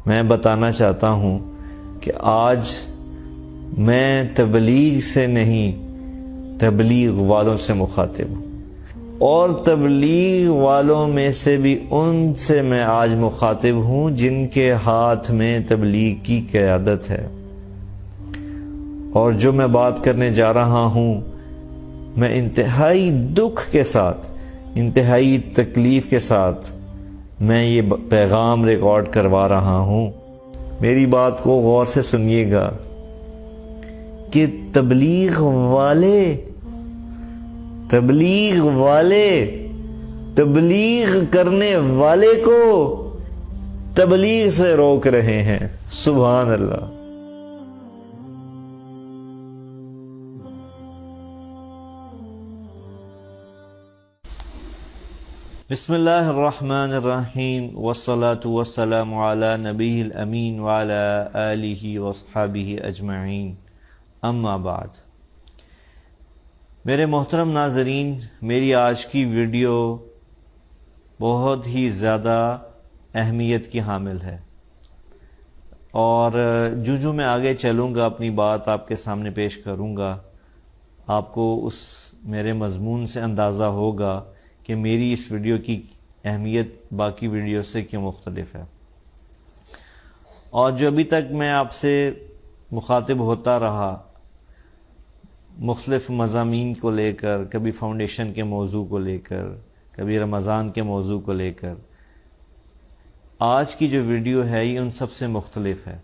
میں بتانا چاہتا ہوں کہ آج میں تبلیغ سے نہیں تبلیغ والوں سے مخاطب ہوں، اور تبلیغ والوں میں سے بھی ان سے میں آج مخاطب ہوں جن کے ہاتھ میں تبلیغ کی قیادت ہے۔ اور جو میں بات کرنے جا رہا ہوں، میں انتہائی دکھ کے ساتھ، انتہائی تکلیف کے ساتھ میں یہ پیغام ریکارڈ کروا رہا ہوں۔ میری بات کو غور سے سنیے گا کہ تبلیغ والے تبلیغ کرنے والے کو تبلیغ سے روک رہے ہیں۔ سبحان اللہ۔ بسم اللہ الرحمن الرحیم، والصلاة والسلام علی نبی الامین وعلی آلہ واصحابہ اجمعین، اما بعد۔ میرے محترم ناظرین، میری آج کی ویڈیو بہت ہی زیادہ اہمیت کی حامل ہے، اور جو میں آگے چلوں گا اپنی بات آپ کے سامنے پیش کروں گا، آپ کو اس میرے مضمون سے اندازہ ہوگا کہ میری اس ویڈیو کی اہمیت باقی ویڈیو سے کیوں مختلف ہے۔ اور جو ابھی تک میں آپ سے مخاطب ہوتا رہا مختلف مضامین کو لے کر، کبھی فاؤنڈیشن کے موضوع کو لے کر، کبھی رمضان کے موضوع کو لے کر، آج کی جو ویڈیو ہے یہ ان سب سے مختلف ہے۔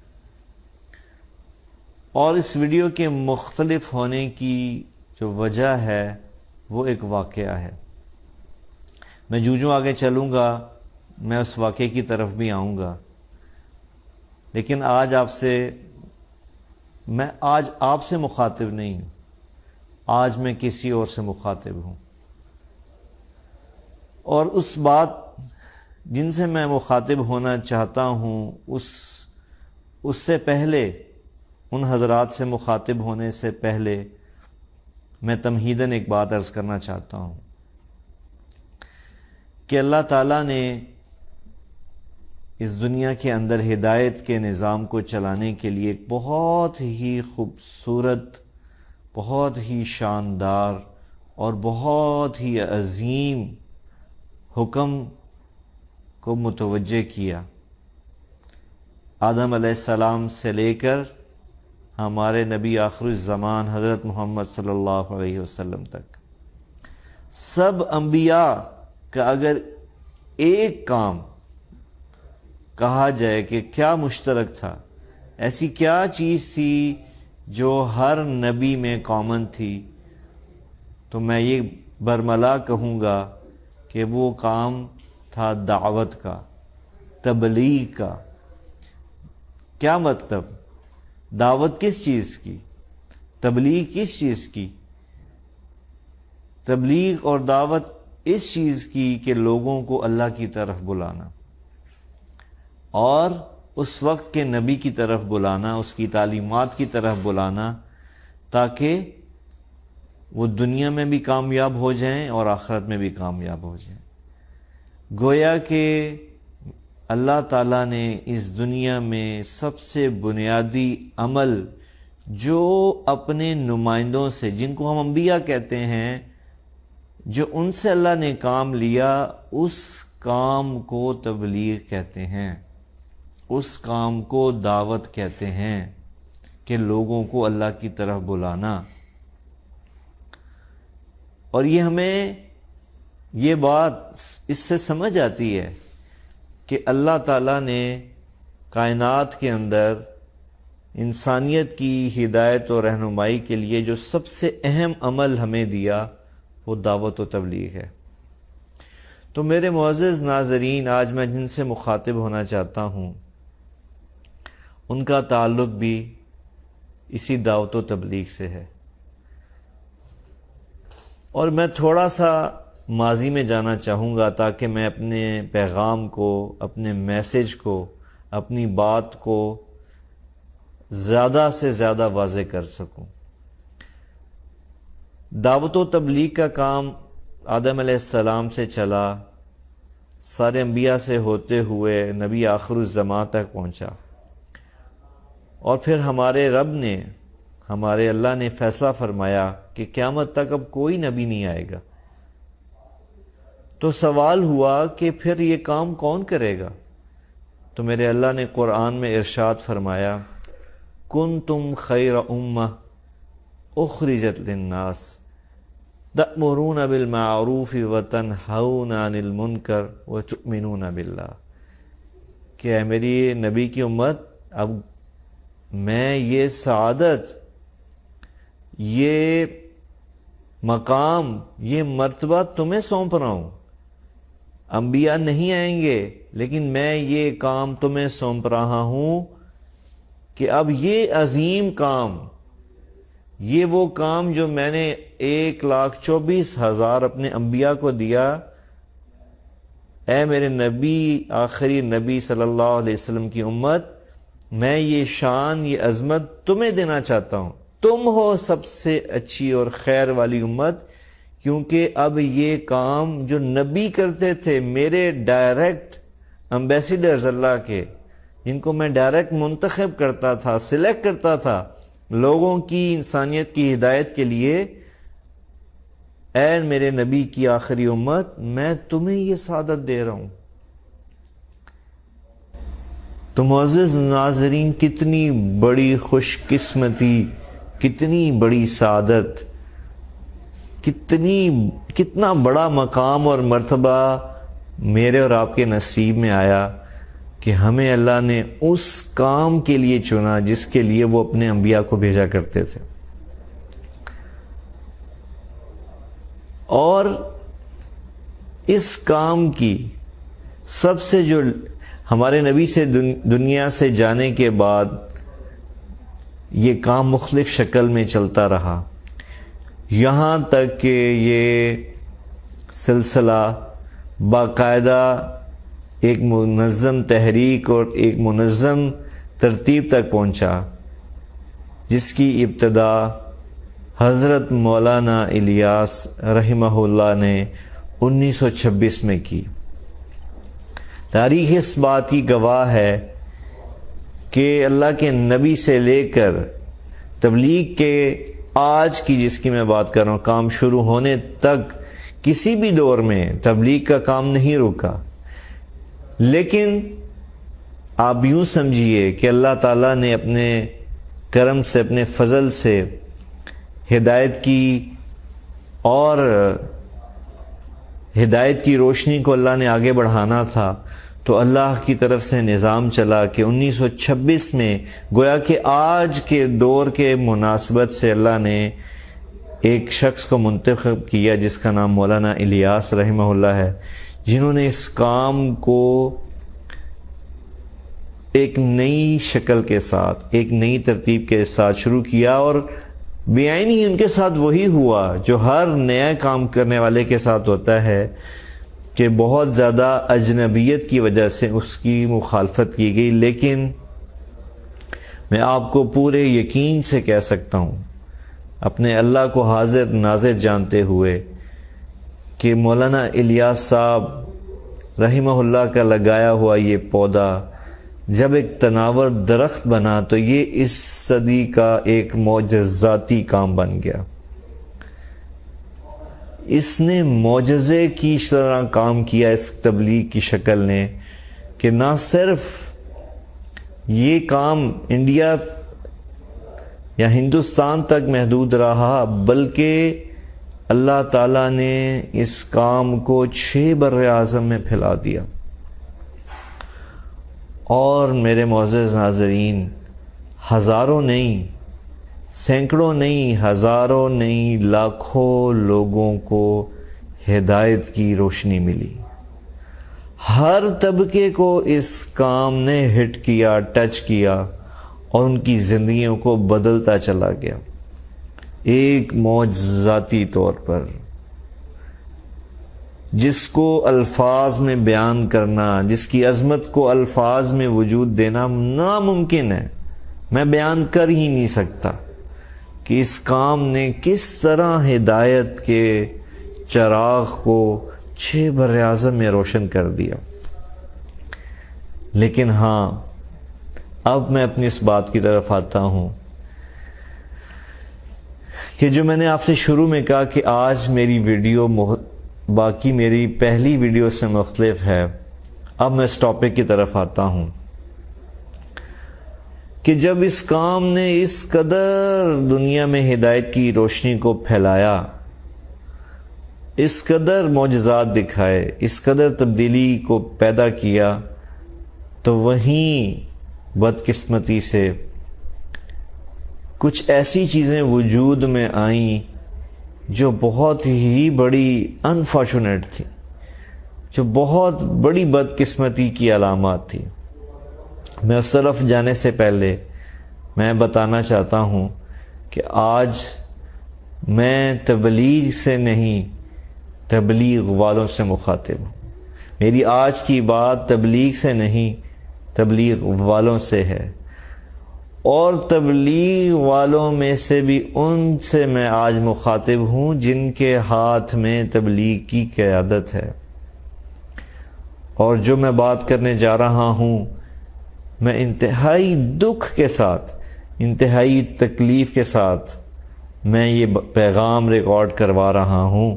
اور اس ویڈیو کے مختلف ہونے کی جو وجہ ہے وہ ایک واقعہ ہے۔ میں جو آگے چلوں گا میں اس واقعے کی طرف بھی آؤں گا، لیکن آج آپ سے مخاطب نہیں ہوں، آج میں کسی اور سے مخاطب ہوں۔ اور اس بات جن سے میں مخاطب ہونا چاہتا ہوں اس سے پہلے، ان حضرات سے مخاطب ہونے سے پہلے میں تمہیداً ایک بات عرض کرنا چاہتا ہوں کہ اللہ تعالیٰ نے اس دنیا کے اندر ہدایت کے نظام کو چلانے کے لیے ایک بہت ہی خوبصورت، بہت ہی شاندار اور بہت ہی عظیم حکم کو متوجہ کیا، آدم علیہ السلام سے لے کر ہمارے نبی آخر الزمان حضرت محمد صلی اللہ علیہ وسلم تک۔ سب انبیاء کا اگر ایک کام کہا جائے کہ کیا مشترک تھا، ایسی کیا چیز تھی جو ہر نبی میں کامن تھی، تو میں یہ برملا کہوں گا کہ وہ کام تھا دعوت کا، تبلیغ کا۔ کیا مطلب؟ دعوت کس چیز کی؟ تبلیغ کس چیز کی؟ تبلیغ اور دعوت اس چیز کی کہ لوگوں کو اللہ کی طرف بلانا، اور اس وقت کے نبی کی طرف بلانا، اس کی تعلیمات کی طرف بلانا، تاکہ وہ دنیا میں بھی کامیاب ہو جائیں اور آخرت میں بھی کامیاب ہو جائیں۔ گویا کہ اللہ تعالیٰ نے اس دنیا میں سب سے بنیادی عمل جو اپنے نمائندوں سے، جن کو ہم انبیاء کہتے ہیں، جو ان سے اللہ نے کام لیا، اس کام کو تبلیغ کہتے ہیں، اس کام کو دعوت کہتے ہیں، کہ لوگوں کو اللہ کی طرف بلانا۔ اور یہ ہمیں یہ بات اس سے سمجھ آتی ہے کہ اللہ تعالیٰ نے کائنات کے اندر انسانیت کی ہدایت و رہنمائی کے لیے جو سب سے اہم عمل ہمیں دیا وہ دعوت و تبلیغ ہے۔ تو میرے معزز ناظرین، آج میں جن سے مخاطب ہونا چاہتا ہوں ان کا تعلق بھی اسی دعوت و تبلیغ سے ہے، اور میں تھوڑا سا ماضی میں جانا چاہوں گا تاکہ میں اپنے پیغام کو، اپنے میسج کو، اپنی بات کو زیادہ سے زیادہ واضح کر سکوں۔ دعوت و تبلیغ کا کام آدم علیہ السلام سے چلا، سارے انبیاء سے ہوتے ہوئے نبی آخر الزمان تک پہنچا، اور پھر ہمارے رب نے، ہمارے اللہ نے فیصلہ فرمایا کہ قیامت تک اب کوئی نبی نہیں آئے گا۔ تو سوال ہوا کہ پھر یہ کام کون کرے گا؟ تو میرے اللہ نے قرآن میں ارشاد فرمایا، کنتم خیر امہ اخرجت للناس تأمرون بالمعروف وتنہون عن المنکر وتؤمنون باللہ، کہ اے میری نبی کی امت، اب میں یہ سعادت، یہ مقام، یہ مرتبہ تمہیں سونپ رہا ہوں۔ انبیاء نہیں آئیں گے، لیکن میں یہ کام تمہیں سونپ رہا ہوں کہ اب یہ عظیم کام، یہ وہ کام جو میں نے 1,24,000 اپنے انبیاء کو دیا، اے میرے نبی، آخری نبی صلی اللہ علیہ وسلم کی امت، میں یہ شان، یہ عظمت تمہیں دینا چاہتا ہوں۔ تم ہو سب سے اچھی اور خیر والی امت، کیونکہ اب یہ کام جو نبی کرتے تھے، میرے ڈائریکٹ امبیسیڈرز اللہ کے، جن کو میں ڈائریکٹ منتخب کرتا تھا، سلیکٹ کرتا تھا لوگوں کی، انسانیت کی ہدایت کے لیے، اے میرے نبی کی آخری امت، میں تمہیں یہ سعادت دے رہا ہوں۔ تو معزز ناظرین، کتنی بڑی خوش قسمتی، کتنی بڑی سعادت، کتنا بڑا مقام اور مرتبہ میرے اور آپ کے نصیب میں آیا کہ ہمیں اللہ نے اس کام کے لیے چنا جس کے لیے وہ اپنے انبیاء کو بھیجا کرتے تھے۔ اور اس کام کی سب سے جو ہمارے نبی سے دنیا سے جانے کے بعد یہ کام مختلف شکل میں چلتا رہا، یہاں تک کہ یہ سلسلہ باقاعدہ ایک منظم تحریک اور ایک منظم ترتیب تک پہنچا، جس کی ابتدا حضرت مولانا الیاس رحمہ اللہ نے 1926 میں کی۔ تاریخ اس بات کی گواہ ہے کہ اللہ کے نبی سے لے کر تبلیغ کے آج کی، جس کی میں بات کر رہا ہوں، کام شروع ہونے تک کسی بھی دور میں تبلیغ کا کام نہیں رکا۔ لیکن آپ یوں سمجھیے کہ اللہ تعالیٰ نے اپنے کرم سے، اپنے فضل سے ہدایت کی، اور ہدایت کی روشنی کو اللہ نے آگے بڑھانا تھا، تو اللہ کی طرف سے نظام چلا کہ 1926 میں گویا کہ آج کے دور کے مناسبت سے اللہ نے ایک شخص کو منتخب کیا جس کا نام مولانا الیاس رحمہ اللہ ہے، جنہوں نے اس کام کو ایک نئی شکل کے ساتھ، ایک نئی ترتیب کے ساتھ شروع کیا، اور بیان ہی ان کے ساتھ وہی ہوا جو ہر نیا کام کرنے والے کے ساتھ ہوتا ہے، کہ بہت زیادہ اجنبیت کی وجہ سے اس کی مخالفت کی گئی۔ لیکن میں آپ کو پورے یقین سے کہہ سکتا ہوں، اپنے اللہ کو حاضر ناظر جانتے ہوئے، کہ مولانا الیاس صاحب رحمہ اللہ کا لگایا ہوا یہ پودا جب ایک تناور درخت بنا تو یہ اس صدی کا ایک معجزاتی کام بن گیا۔ اس نے معجزے کی طرح کام کیا اس تبلیغ کی شکل نے، کہ نہ صرف یہ کام انڈیا یا ہندوستان تک محدود رہا، بلکہ اللہ تعالیٰ نے اس کام کو 6 بر اعظم میں پھیلا دیا۔ اور میرے معزز ناظرین، ہزاروں نہیں، سینکڑوں نہیں، ہزاروں نہیں، لاکھوں لوگوں کو ہدایت کی روشنی ملی۔ ہر طبقے کو اس کام نے ہٹ کیا، ٹچ کیا، اور ان کی زندگیوں کو بدلتا چلا گیا ایک معجزاتی طور پر، جس کو الفاظ میں بیان کرنا، جس کی عظمت کو الفاظ میں وجود دینا ناممکن ہے۔ میں بیان کر ہی نہیں سکتا کہ اس کام نے کس طرح ہدایت کے چراغ کو 6 براعظم میں روشن کر دیا۔ لیکن ہاں، اب میں اپنی اس بات کی طرف آتا ہوں کہ جو میں نے آپ سے شروع میں کہا کہ آج میری ویڈیو باقی میری پہلی ویڈیو سے مختلف ہے۔ اب میں اس ٹاپک کی طرف آتا ہوں کہ جب اس کام نے اس قدر دنیا میں ہدایت کی روشنی کو پھیلایا، اس قدر معجزات دکھائے، اس قدر تبدیلی کو پیدا کیا، تو وہیں بدقسمتی سے کچھ ایسی چیزیں وجود میں آئیں جو بہت ہی بڑی انفارچونیٹ تھی، جو بہت بڑی بدقسمتی کی علامات تھی۔ میں اس طرف جانے سے پہلے میں بتانا چاہتا ہوں کہ آج میں تبلیغ سے نہیں، تبلیغ والوں سے مخاطب ہوں۔ میری آج کی بات تبلیغ سے نہیں، تبلیغ والوں سے ہے، اور تبلیغ والوں میں سے بھی ان سے میں آج مخاطب ہوں جن کے ہاتھ میں تبلیغ کی قیادت ہے۔ اور جو میں بات کرنے جا رہا ہوں، میں انتہائی دکھ کے ساتھ، انتہائی تکلیف کے ساتھ میں یہ پیغام ریکارڈ کروا رہا ہوں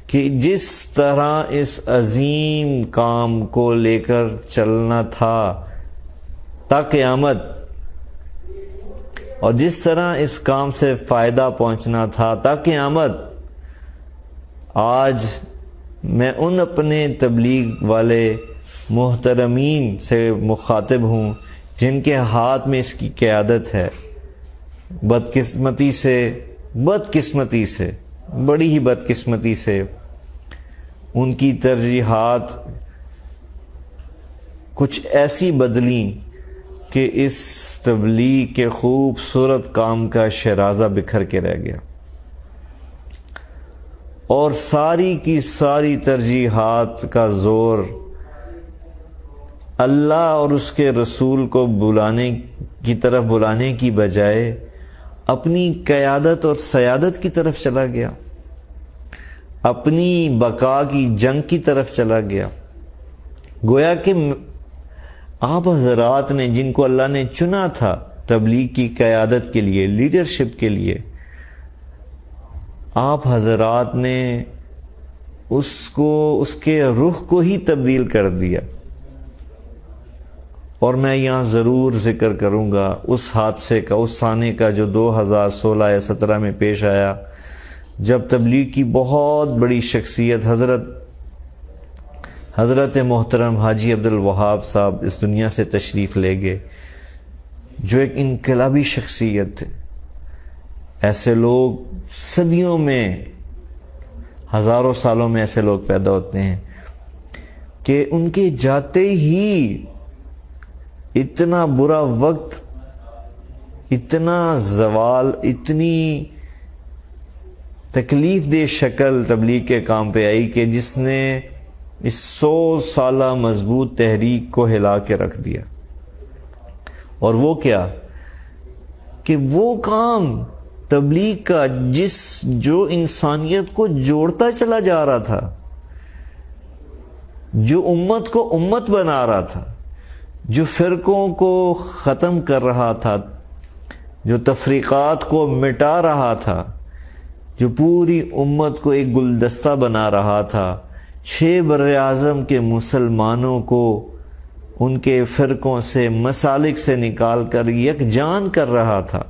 کہ جس طرح اس عظیم کام کو لے کر چلنا تھا تا قیامت، اور جس طرح اس کام سے فائدہ پہنچنا تھا تا قیامت، آج میں ان اپنے تبلیغ والے محترمین سے مخاطب ہوں جن کے ہاتھ میں اس کی قیادت ہے۔ بدقسمتی سے بڑی ہی بدقسمتی سے ان کی ترجیحات کچھ ایسی بدلیں کہ اس تبلیغ کے خوبصورت کام کا شیرازہ بکھر کے رہ گیا، اور ساری کی ساری ترجیحات کا زور اللہ اور اس کے رسول کو بلانے کی بجائے اپنی قیادت اور سیادت کی طرف چلا گیا، اپنی بقا کی جنگ کی طرف چلا گیا۔ گویا کہ آپ حضرات نے، جن کو اللہ نے چنا تھا تبلیغ کی قیادت کے لیے، لیڈرشپ کے لیے، آپ حضرات نے اس کے رخ کو ہی تبدیل کر دیا۔ اور میں یہاں ضرور ذکر کروں گا اس حادثے کا، اس سانے کا جو 2016 یا 17 میں پیش آیا، جب تبلیغ کی بہت بڑی شخصیت حضرت محترم حاجی عبدالوہاب صاحب اس دنیا سے تشریف لے گئے، جو ایک انقلابی شخصیت تھے۔ ایسے لوگ صدیوں میں، ہزاروں سالوں میں ایسے لوگ پیدا ہوتے ہیں کہ ان کے جاتے ہی اتنا برا وقت، اتنا زوال، اتنی تکلیف دہ شکل تبلیغ کے کام پہ آئی کہ جس نے اس 100 سالہ مضبوط تحریک کو ہلا کے رکھ دیا۔ اور وہ کیا کہ وہ کام تبلیغ کا جو انسانیت کو جوڑتا چلا جا رہا تھا، جو امت کو امت بنا رہا تھا، جو فرقوں کو ختم کر رہا تھا، جو تفریقات کو مٹا رہا تھا، جو پوری امت کو ایک گلدستہ بنا رہا تھا، 6 براعظم کے مسلمانوں کو ان کے فرقوں سے، مسالک سے نکال کر یکجان کر رہا تھا،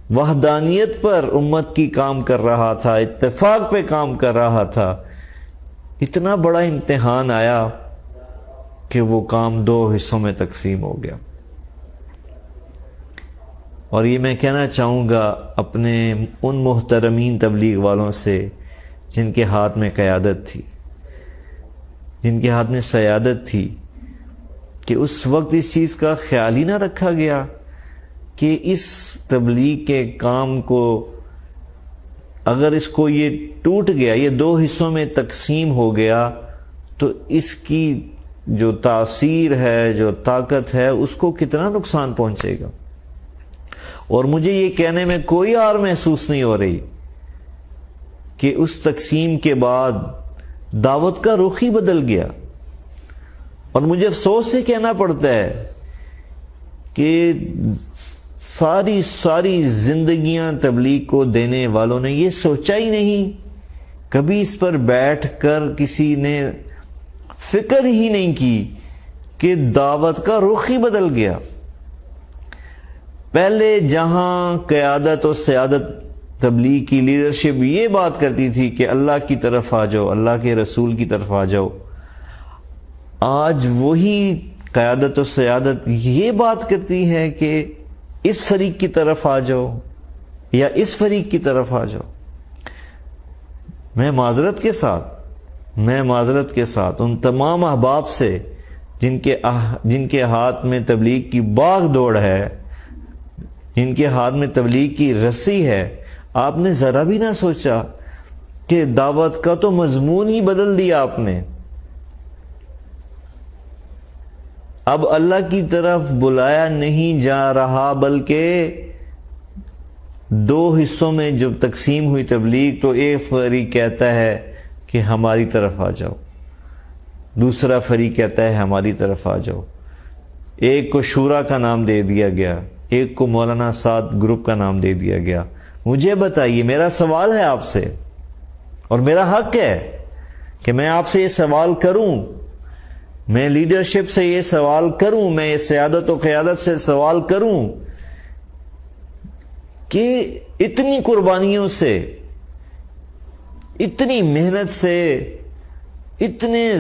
وحدانیت پر امت کی کام کر رہا تھا، اتفاق پہ کام کر رہا تھا۔ اتنا بڑا امتحان آیا کہ وہ کام 2 حصوں میں تقسیم ہو گیا۔ اور یہ میں کہنا چاہوں گا اپنے ان محترمین تبلیغ والوں سے جن کے ہاتھ میں قیادت تھی، جن کے ہاتھ میں سیادت تھی، کہ اس وقت اس چیز کا خیال ہی نہ رکھا گیا کہ اس تبلیغ کے کام کو، اگر اس کو یہ ٹوٹ گیا، یہ 2 حصوں میں تقسیم ہو گیا، تو اس کی جو تاثیر ہے، جو طاقت ہے، اس کو کتنا نقصان پہنچے گا۔ اور مجھے یہ کہنے میں کوئی عار محسوس نہیں ہو رہی کہ اس تقسیم کے بعد دعوت کا رخ ہی بدل گیا. اور مجھے افسوس سے کہنا پڑتا ہے کہ ساری زندگیاں تبلیغ کو دینے والوں نے یہ سوچا ہی نہیں، کبھی اس پر بیٹھ کر کسی نے فکر ہی نہیں کی کہ دعوت کا رخ ہی بدل گیا. پہلے جہاں قیادت و سیادت تبلیغ کی لیڈرشپ یہ بات کرتی تھی کہ اللہ کی طرف آ جاؤ، اللہ کے رسول کی طرف آ جاؤ، آج وہی قیادت و سیادت یہ بات کرتی ہے کہ اس فریق کی طرف آ جاؤ یا اس فریق کی طرف آ جاؤ. میں معذرت کے ساتھ ان تمام احباب سے جن کے ہاتھ میں تبلیغ کی باغ دوڑ ہے، جن کے ہاتھ میں تبلیغ کی رسی ہے، آپ نے ذرا بھی نہ سوچا کہ دعوت کا تو مضمون ہی بدل دیا آپ نے. اب اللہ کی طرف بلایا نہیں جا رہا، بلکہ دو حصوں میں جب تقسیم ہوئی تبلیغ تو ایک فریق کہتا ہے کہ ہماری طرف آ جاؤ، دوسرا فریق کہتا ہے ہماری طرف آ جاؤ. ایک کو شورا کا نام دے دیا گیا، ایک کو مولانا سعد گروپ کا نام دے دیا گیا. مجھے بتائیے، میرا سوال ہے آپ سے اور میرا حق ہے کہ میں آپ سے یہ سوال کروں، میں لیڈرشپ سے یہ سوال کروں، میں سیادت و قیادت سے سوال کروں کہ اتنی قربانیوں سے، اتنی محنت سے، اتنے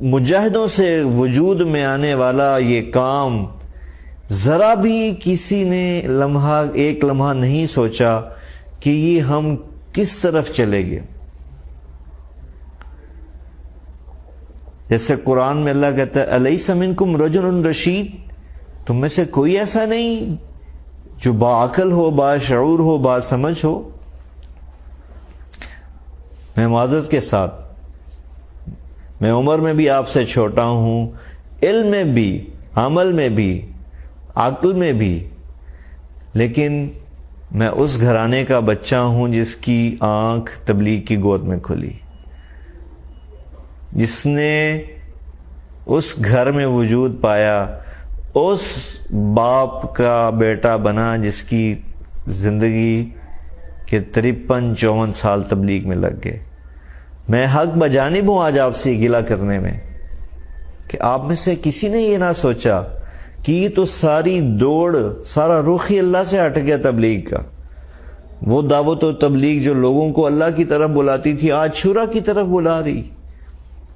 مجاہدوں سے وجود میں آنے والا یہ کام ذرا بھی کسی نے ایک لمحہ نہیں سوچا کہ یہ ہم کس طرف چلے گئے. جیسے قرآن میں اللہ کہتا ہے الیس منکم رجل رشید، تم میں سے کوئی ایسا نہیں جو باعقل ہو، باشعور ہو، باسمجھ ہو. میں معذرت کے ساتھ، میں عمر میں بھی آپ سے چھوٹا ہوں، علم میں بھی، عمل میں بھی، عقل میں بھی، لیکن میں اس گھرانے کا بچہ ہوں جس کی آنکھ تبلیغ کی گود میں کھلی، جس نے اس گھر میں وجود پایا، اس باپ کا بیٹا بنا جس کی زندگی کے 53-54 سال تبلیغ میں لگ گئے. میں حق بجانب ہوں آج آپ سے گلہ کرنے میں کہ آپ میں سے کسی نے یہ نہ سوچا کہ یہ تو ساری دوڑ، سارا رخ ہی اللہ سے ہٹ گیا تبلیغ کا. وہ دعوت و تبلیغ جو لوگوں کو اللہ کی طرف بلاتی تھی آج شورا کی طرف بلا رہی.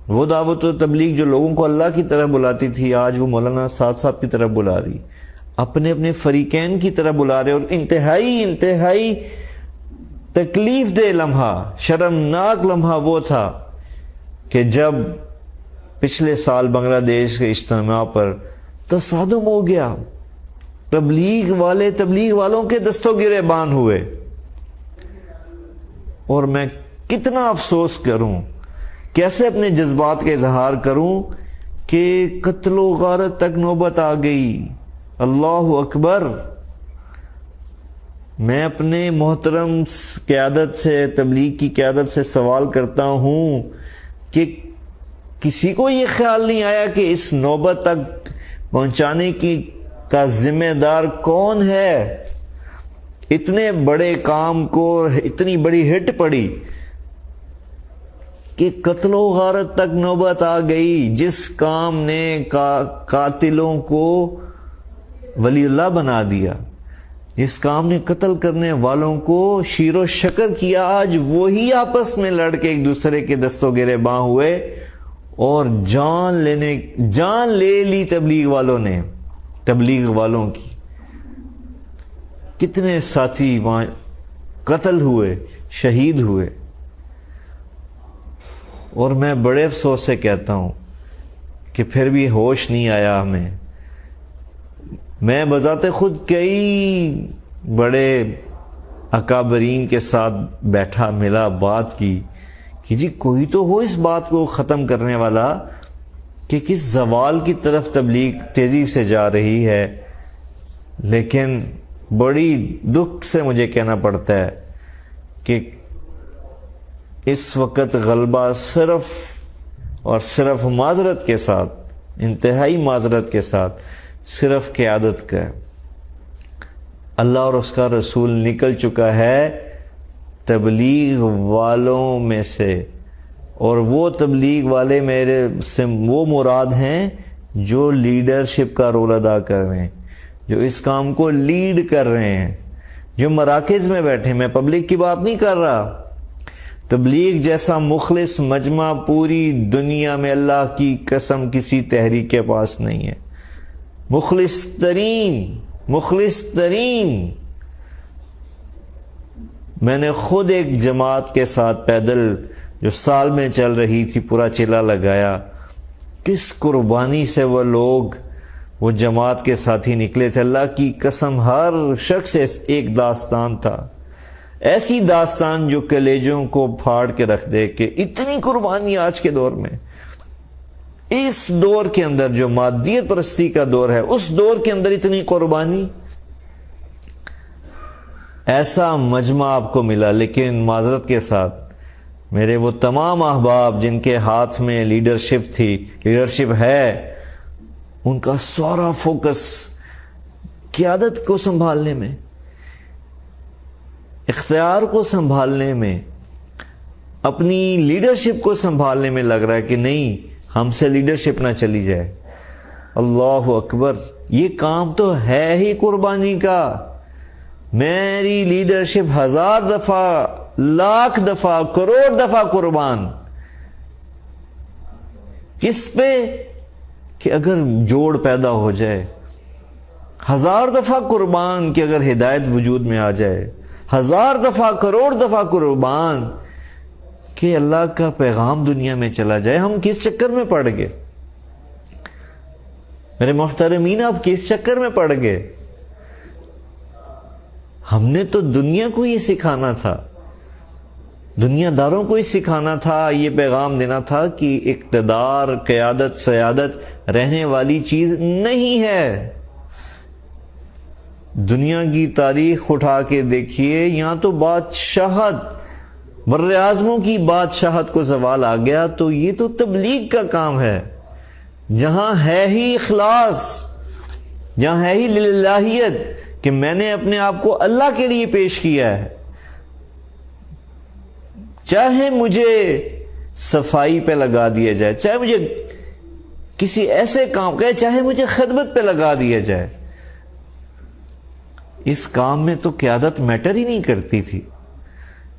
وہ دعوت و تبلیغ جو لوگوں کو اللہ کی طرف بلاتی تھی آج وہ مولانا سعد صاحب کی طرف بلا رہی، اپنے اپنے فریقین کی طرف بلا رہے. اور انتہائی تکلیف دہ لمحہ، شرمناک لمحہ وہ تھا کہ جب پچھلے سال بنگلہ دیش کے اجتماع پر تصادم ہو گیا، تبلیغ والوں کے دستوں گرے بان ہوئے. اور میں کتنا افسوس کروں، کیسے اپنے جذبات کا اظہار کروں کہ قتل و غارت تک نوبت آ گئی. اللہ اکبر. میں اپنے محترم قیادت سے، تبلیغ کی قیادت سے سوال کرتا ہوں کہ کسی کو یہ خیال نہیں آیا کہ اس نوبت تک پہنچانے کا ذمہ دار کون ہے؟ اتنے بڑے کام کو اتنی بڑی ہٹ پڑی کہ قتل و غارت تک نوبت آ گئی. جس کام نے قاتلوں کو ولی اللہ بنا دیا، جس کام نے قتل کرنے والوں کو شیر و شکر کیا، آج وہی آپس میں لڑ کے ایک دوسرے کے دستوں گرے باں ہوئے اور جان لے لی تبلیغ والوں نے. تبلیغ والوں کی کتنے ساتھی وہاں قتل ہوئے، شہید ہوئے. اور میں بڑے افسوس سے کہتا ہوں کہ پھر بھی ہوش نہیں آیا ہمیں. میں بذات خود کئی بڑے اکابرین کے ساتھ بیٹھا، ملا، بات کی کہ جی کوئی تو ہو اس بات کو ختم کرنے والا کہ کس زوال کی طرف تبلیغ تیزی سے جا رہی ہے. لیکن بڑی دکھ سے مجھے کہنا پڑتا ہے کہ اس وقت غلبہ صرف اور صرف معذرت کے ساتھ، انتہائی معذرت کے ساتھ صرف قیادت کا ہے۔ اللہ اور اس کا رسول نکل چکا ہے تبلیغ والوں میں سے، اور وہ تبلیغ والے میرے سے وہ مراد ہیں جو لیڈرشپ کا رول ادا کر رہے ہیں، جو اس کام کو لیڈ کر رہے ہیں، جو مراکز میں بیٹھے۔ میں پبلک کی بات نہیں کر رہا۔ تبلیغ جیسا مخلص مجمع پوری دنیا میں اللہ کی قسم کسی تحریک کے پاس نہیں ہے۔ مخلص ترین۔ میں نے خود ایک جماعت کے ساتھ پیدل جو سال میں چل رہی تھی پورا چلا لگایا، کس قربانی سے وہ لوگ وہ جماعت کے ساتھی نکلے تھے۔ اللہ کی قسم ہر شخص ایک داستان تھا، ایسی داستان جو کلیجوں کو پھاڑ کے رکھ دے کہ اتنی قربانی آج کے دور میں، اس دور کے اندر جو مادیت پرستی کا دور ہے، اس دور کے اندر اتنی قربانی۔ ایسا مجمع آپ کو ملا، لیکن معذرت کے ساتھ میرے وہ تمام احباب جن کے ہاتھ میں لیڈرشپ ہے، ان کا سارا فوکس قیادت کو سنبھالنے میں، اختیار کو سنبھالنے میں، اپنی لیڈرشپ کو سنبھالنے میں لگ رہا ہے کہ نہیں، ہم سے لیڈرشپ نہ چلی جائے۔ اللہ اکبر، یہ کام تو ہے ہی قربانی کا۔ میری لیڈرشپ 1000 دفعہ، لاکھ دفعہ، کروڑ دفعہ قربان۔ کس پہ؟ کہ اگر جوڑ پیدا ہو جائے، 1000 دفعہ قربان کہ اگر ہدایت وجود میں آ جائے، 1000 دفعہ، کروڑ دفعہ قربان کہ اللہ کا پیغام دنیا میں چلا جائے۔ ہم کس چکر میں پڑ گئے میرے محترمین؟ آپ کس چکر میں پڑ گئے؟ ہم نے تو دنیا کو یہ سکھانا تھا، دنیا داروں کو یہ سکھانا تھا، یہ پیغام دینا تھا کہ اقتدار، قیادت، سیادت رہنے والی چیز نہیں ہے۔ دنیا کی تاریخ اٹھا کے دیکھیے، یہاں تو بادشاہت، بر اعظموں کی بادشاہت کو زوال آ گیا، تو یہ تو تبلیغ کا کام ہے۔ جہاں ہے ہی اخلاص، جہاں ہے ہی للہیت کہ میں نے اپنے آپ کو اللہ کے لیے پیش کیا ہے، چاہے مجھے صفائی پہ لگا دیا جائے، چاہے مجھے کسی ایسے کام کہ چاہے مجھے خدمت پہ لگا دیا جائے، اس کام میں تو قیادت میٹر ہی نہیں کرتی تھی،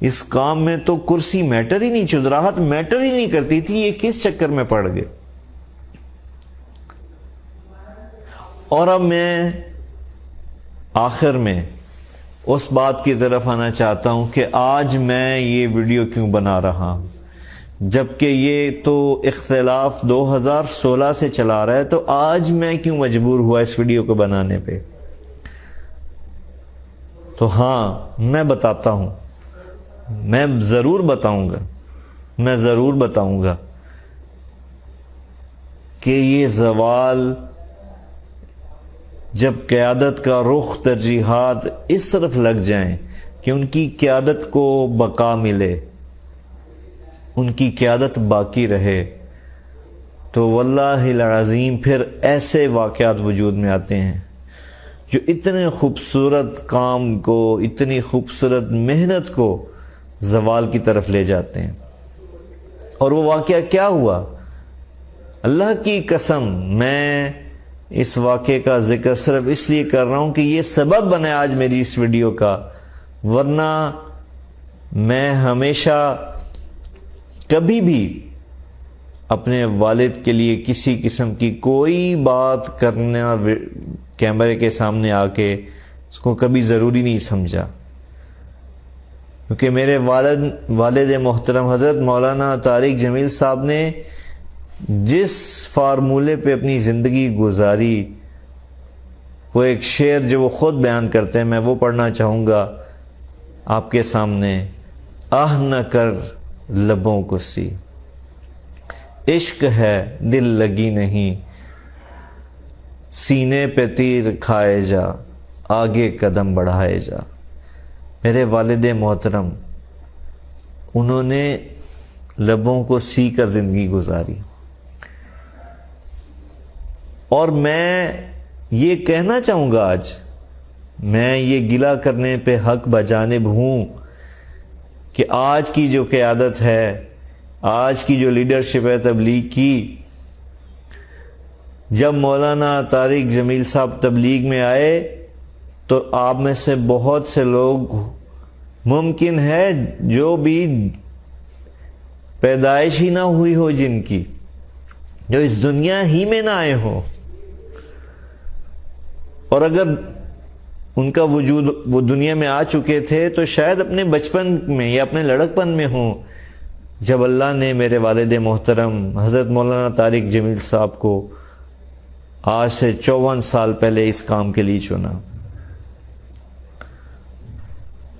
اس کام میں تو کرسی میٹر ہی نہیں، چودراہٹ میٹر ہی نہیں کرتی تھی۔ یہ کس چکر میں پڑ گئے؟ اور اب میں آخر میں اس بات کی طرف آنا چاہتا ہوں کہ آج میں یہ ویڈیو کیوں بنا رہا ہوں، جبکہ یہ تو اختلاف 2016 سے چلا رہا ہے، تو آج میں کیوں مجبور ہوا اس ویڈیو کو بنانے پہ؟ تو ہاں، میں بتاتا ہوں، میں ضرور بتاؤں گا کہ یہ زوال، جب قیادت کا رخ، ترجیحات اس طرف لگ جائیں کہ ان کی قیادت کو بقا ملے، ان کی قیادت باقی رہے، تو واللہ العظیم پھر ایسے واقعات وجود میں آتے ہیں جو اتنے خوبصورت کام کو، اتنی خوبصورت محنت کو زوال کی طرف لے جاتے ہیں۔ اور وہ واقعہ کیا ہوا؟ اللہ کی قسم، میں اس واقعے کا ذکر صرف اس لیے کر رہا ہوں کہ یہ سبب بنے آج میری اس ویڈیو کا، ورنہ میں ہمیشہ کبھی بھی اپنے والد کے لیے کسی قسم کی کوئی بات کرنا کیمرے کے سامنے آ کے اس کو کبھی ضروری نہیں سمجھا، کیونکہ میرے والد محترم حضرت مولانا طارق جمیل صاحب نے جس فارمولے پہ اپنی زندگی گزاری، وہ ایک شعر جو وہ خود بیان کرتے ہیں، میں وہ پڑھنا چاہوں گا آپ کے سامنے۔ آہ نہ کر لبوں کو سی، عشق ہے دل لگی نہیں، سینے پہ تیر کھائے جا، آگے قدم بڑھائے جا۔ میرے والد محترم، انہوں نے لبوں کو سی کر زندگی گزاری۔ اور میں یہ کہنا چاہوں گا آج، میں یہ گلہ کرنے پہ حق بجانب ہوں کہ آج کی جو قیادت ہے، آج کی جو لیڈرشپ ہے تبلیغ کی، جب مولانا طارق جمیل صاحب تبلیغ میں آئے تو آپ میں سے بہت سے لوگ ممکن ہے جو بھی پیدائش ہی نہ ہوئی ہو، جن کی، جو اس دنیا ہی میں نہ آئے ہوں، اور اگر ان کا وجود وہ دنیا میں آ چکے تھے تو شاید اپنے بچپن میں یا اپنے لڑکپن میں ہوں، جب اللہ نے میرے والد محترم حضرت مولانا طارق جمیل صاحب کو آج سے 54 سال پہلے اس کام کے لیے چنا۔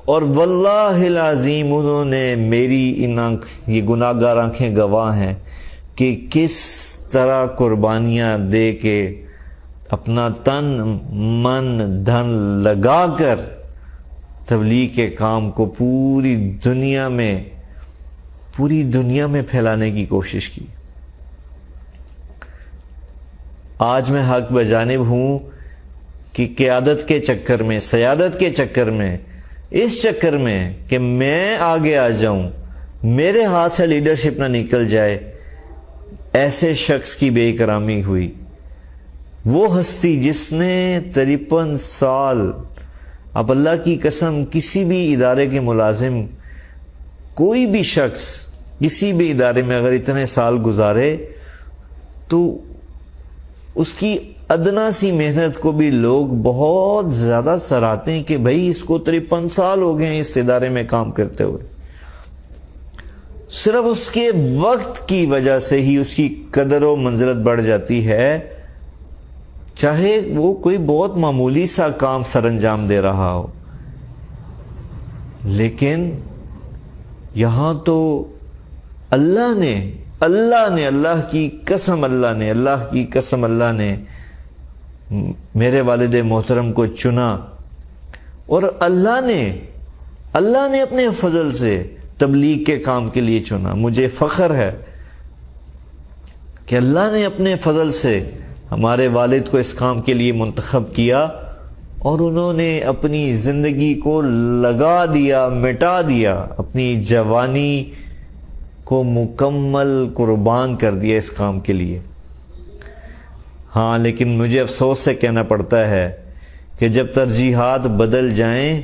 اور واللہ العظیم انہوں نے میری یہ گناہ گار آنکھیں گواہ ہیں کہ کس طرح قربانیاں دے کے اپنا تن من دھن لگا کر تبلیغ کے کام کو پوری دنیا میں پھیلانے کی کوشش کی۔ آج میں حق بجانب ہوں کہ قیادت کے چکر میں، سیادت کے چکر میں، اس چکر میں کہ میں آگے آ جاؤں، میرے ہاتھ سے لیڈرشپ نہ نکل جائے، ایسے شخص کی بے اکرامی ہوئی۔ وہ ہستی جس نے 53 سال، اب اللہ کی قسم کسی بھی ادارے کے ملازم، کوئی بھی شخص کسی بھی ادارے میں اگر اتنے سال گزارے تو اس کی ادنا سی محنت کو بھی لوگ بہت زیادہ سراہتے ہیں کہ بھئی اس کو 53 سال ہو گئے ہیں اس ادارے میں کام کرتے ہوئے۔ صرف اس کے وقت کی وجہ سے ہی اس کی قدر و منزلت بڑھ جاتی ہے، چاہے وہ کوئی بہت معمولی سا کام سر انجام دے رہا ہو۔ لیکن یہاں تو اللہ کی قسم اللہ نے میرے والد محترم کو چنا، اور اللہ نے اپنے فضل سے تبلیغ کے کام کے لیے چنا۔ مجھے فخر ہے کہ اللہ نے اپنے فضل سے ہمارے والد کو اس کام کے لیے منتخب کیا، اور انہوں نے اپنی زندگی کو لگا دیا، مٹا دیا، اپنی جوانی کو مکمل قربان کر دیا اس کام کے لیے۔ ہاں، لیکن مجھے افسوس سے کہنا پڑتا ہے کہ جب ترجیحات بدل جائیں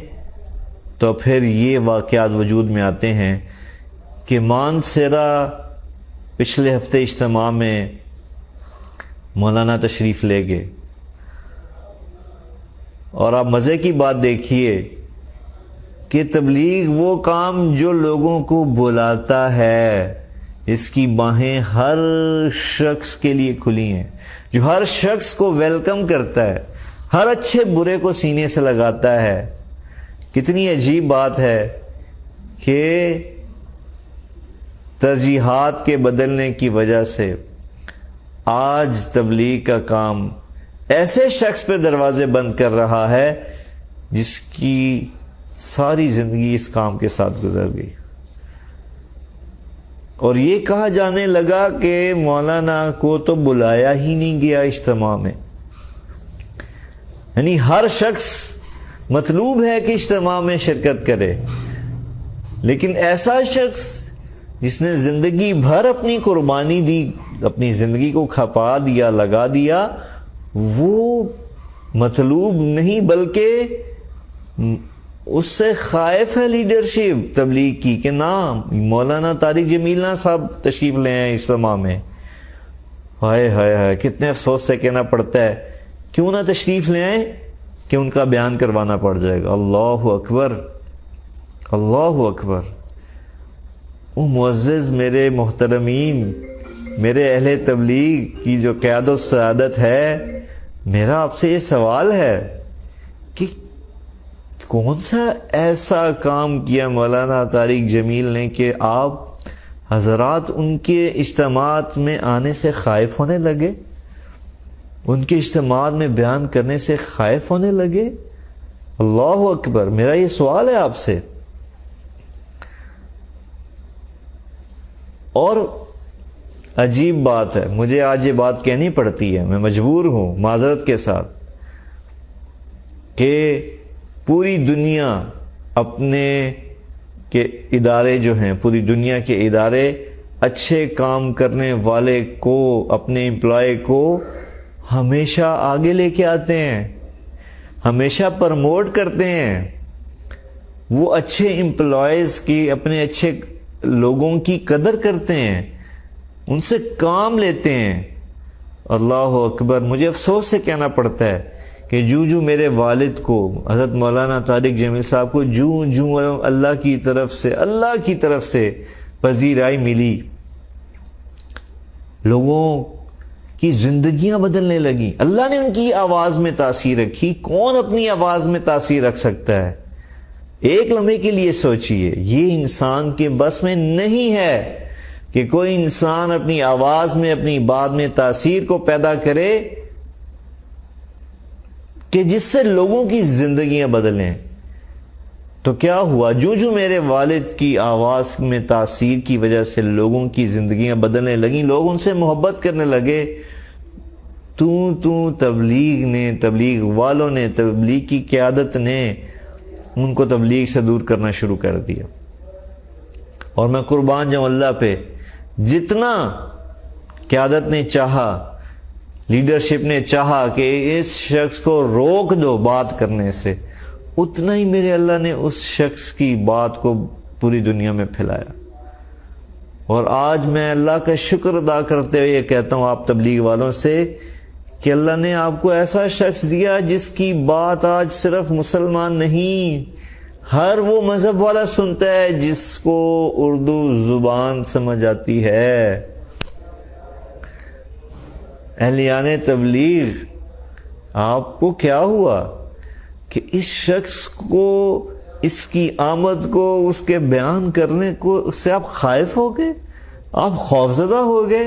تو پھر یہ واقعات وجود میں آتے ہیں کہ مانسیرا پچھلے ہفتے اجتماع میں مولانا تشریف لے گئے، اور آپ مزے کی بات دیکھیے کہ تبلیغ وہ کام جو لوگوں کو بلاتا ہے، اس کی باہیں ہر شخص کے لیے کھلی ہیں، جو ہر شخص کو ویلکم کرتا ہے، ہر اچھے برے کو سینے سے لگاتا ہے۔ کتنی عجیب بات ہے کہ ترجیحات کے بدلنے کی وجہ سے آج تبلیغ کا کام ایسے شخص پہ دروازے بند کر رہا ہے جس کی ساری زندگی اس کام کے ساتھ گزر گئی، اور یہ کہا جانے لگا کہ مولانا کو تو بلایا ہی نہیں گیا اجتماع میں۔ یعنی ہر شخص مطلوب ہے کہ اجتماع میں شرکت کرے، لیکن ایسا شخص جس نے زندگی بھر اپنی قربانی دی، اپنی زندگی کو کھپا دیا، لگا دیا، وہ مطلوب نہیں بلکہ اس سے خائف ہے لیڈرشپ تبلیغ کی کہ نہ مولانا طارق جمیل صاحب تشریف لے آئیں اجتماع میں۔ ہائے ہائے ہائے، کتنے افسوس سے کہنا پڑتا ہے، کیوں نہ تشریف لے آئیں کہ ان کا بیان کروانا پڑ جائے گا۔ اللہ اکبر، اللہ اکبر۔ وہ معزز میرے محترمین، میرے اہل تبلیغ کی جو قیادت و سعادت ہے، میرا آپ سے یہ سوال ہے کہ کون سا ایسا کام کیا مولانا طارق جمیل نے کہ آپ حضرات ان کے اجتماعات میں آنے سے خائف ہونے لگے، ان کے اجتماعات میں بیان کرنے سے خائف ہونے لگے؟ اللہ اکبر، میرا یہ سوال ہے آپ سے۔ اور عجیب بات ہے، مجھے آج یہ بات کہنی پڑتی ہے، میں مجبور ہوں معذرت کے ساتھ، کہ پوری دنیا اپنے کے ادارے جو ہیں، پوری دنیا کے ادارے اچھے کام کرنے والے کو، اپنے امپلائی کو ہمیشہ آگے لے کے آتے ہیں، ہمیشہ پرموٹ کرتے ہیں۔ وہ اچھے امپلائیز کی، اپنے اچھے لوگوں کی قدر کرتے ہیں، ان سے کام لیتے ہیں۔ اللہ اکبر، مجھے افسوس سے کہنا پڑتا ہے کہ جو میرے والد کو، حضرت مولانا طارق جمیل صاحب کو جو اللہ کی طرف سے پذیرائی ملی، لوگوں کی زندگیاں بدلنے لگی، اللہ نے ان کی آواز میں تاثیر رکھی۔ کون اپنی آواز میں تاثیر رکھ سکتا ہے؟ ایک لمحے کے لیے سوچئے، یہ انسان کے بس میں نہیں ہے کہ کوئی انسان اپنی آواز میں، اپنی بات میں تاثیر کو پیدا کرے کہ جس سے لوگوں کی زندگیاں بدلیں۔ تو کیا ہوا؟ جو میرے والد کی آواز میں تاثیر کی وجہ سے لوگوں کی زندگیاں بدلنے لگیں، لوگ ان سے محبت کرنے لگے، تبلیغ والوں نے، تبلیغ کی قیادت نے ان کو تبلیغ سے دور کرنا شروع کر دیا۔ اور میں قربان جاؤں اللہ پہ، جتنا قیادت نے چاہا، لیڈرشپ نے چاہا کہ اس شخص کو روک دو بات کرنے سے، اتنا ہی میرے اللہ نے اس شخص کی بات کو پوری دنیا میں پھیلایا۔ اور آج میں اللہ کا شکر ادا کرتے ہوئے یہ کہتا ہوں آپ تبلیغ والوں سے کہ اللہ نے آپ کو ایسا شخص دیا جس کی بات آج صرف مسلمان نہیں، ہر وہ مذہب والا سنتا ہے جس کو اردو زبان سمجھ آتی ہے۔ اہلیان تبلیغ، آپ کو کیا ہوا کہ اس شخص کو، اس کی آمد کو، اس کے بیان کرنے کو، اس سے آپ خائف ہو گئے، آپ خوفزدہ ہو گئے؟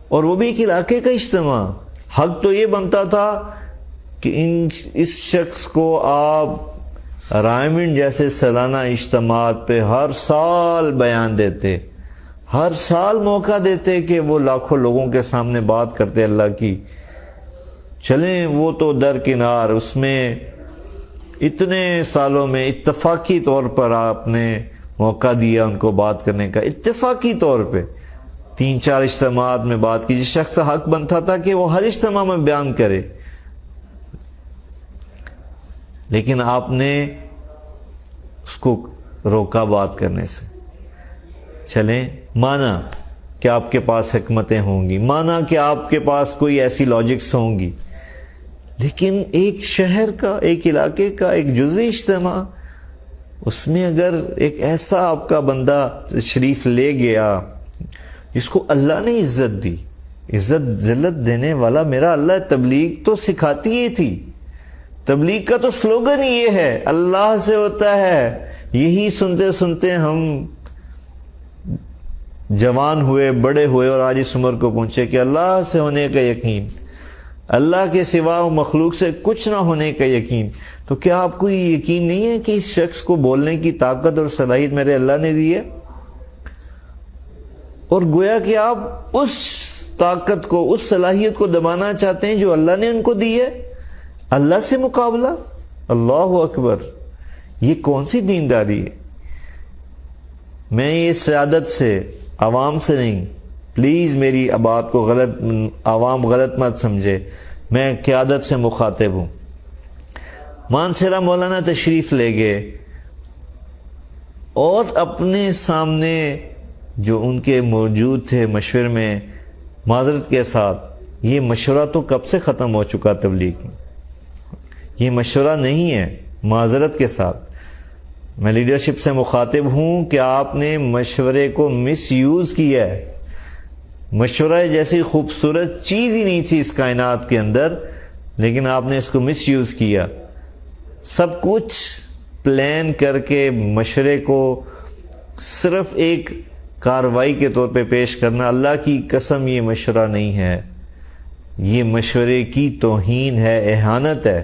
اور وہ بھی ایک علاقے کا اجتماع۔ حق تو یہ بنتا تھا کہ اس شخص کو آپ رائمنڈ جیسے سالانہ اجتماعات پہ ہر سال بیان دیتے، ہر سال موقع دیتے کہ وہ لاکھوں لوگوں کے سامنے بات کرتے اللہ کی۔ چلیں وہ تو درکنار، اس میں اتنے سالوں میں اتفاقی طور پر آپ نے موقع دیا ان کو بات کرنے کا، اتفاقی طور پہ 3-4 اجتماعات میں بات کی، جس شخص کا حق بنتا تھا کہ وہ ہر اجتماع میں بیان کرے، لیکن آپ نے اس کو روکا بات کرنے سے۔ چلیں، مانا کہ آپ کے پاس حکمتیں ہوں گی، مانا کہ آپ کے پاس کوئی ایسی لاجکس ہوں گی، لیکن ایک شہر کا، ایک علاقے کا ایک جزوی اجتماع، اس میں اگر ایک ایسا آپ کا بندہ تشریف لے گیا جس کو اللہ نے عزت دی، عزت ذلت دینے والا میرا اللہ، تبلیغ تو سکھاتی ہی تھی، تبلیغ کا تو سلوگن یہ ہے، اللہ سے ہوتا ہے۔ یہی سنتے سنتے ہم جوان ہوئے، بڑے ہوئے، اور آج اس عمر کو پہنچے کہ اللہ سے ہونے کا یقین، اللہ کے سوا مخلوق سے کچھ نہ ہونے کا یقین۔ تو کیا آپ کو یہ یقین نہیں ہے کہ اس شخص کو بولنے کی طاقت اور صلاحیت میرے اللہ نے دی ہے؟ اور گویا کہ آپ اس طاقت کو، اس صلاحیت کو دبانا چاہتے ہیں جو اللہ نے ان کو دی ہے، اللہ سے مقابلہ۔ اللہ اکبر، یہ کون سی دینداری ہے؟ میں یہ سیادت سے، عوام سے نہیں، پلیز میری بات کو عوام غلط مت سمجھے، میں قیادت سے مخاطب ہوں۔ مانسیرا مولانا تشریف لے گئے اور اپنے سامنے جو ان کے موجود تھے مشورے میں، معذرت کے ساتھ، یہ مشورہ تو کب سے ختم ہو چکا تبلیغ میں، یہ مشورہ نہیں ہے، معذرت کے ساتھ میں لیڈرشپ سے مخاطب ہوں کہ آپ نے مشورے کو مس یوز کیا ہے۔ مشورہ جیسی خوبصورت چیز ہی نہیں تھی اس کائنات کے اندر، لیکن آپ نے اس کو مس یوز کیا۔ سب کچھ پلان کر کے مشورے کو صرف ایک کارروائی کے طور پہ پیش کرنا، اللہ کی قسم یہ مشورہ نہیں ہے، یہ مشورے کی توہین ہے، اہانت ہے۔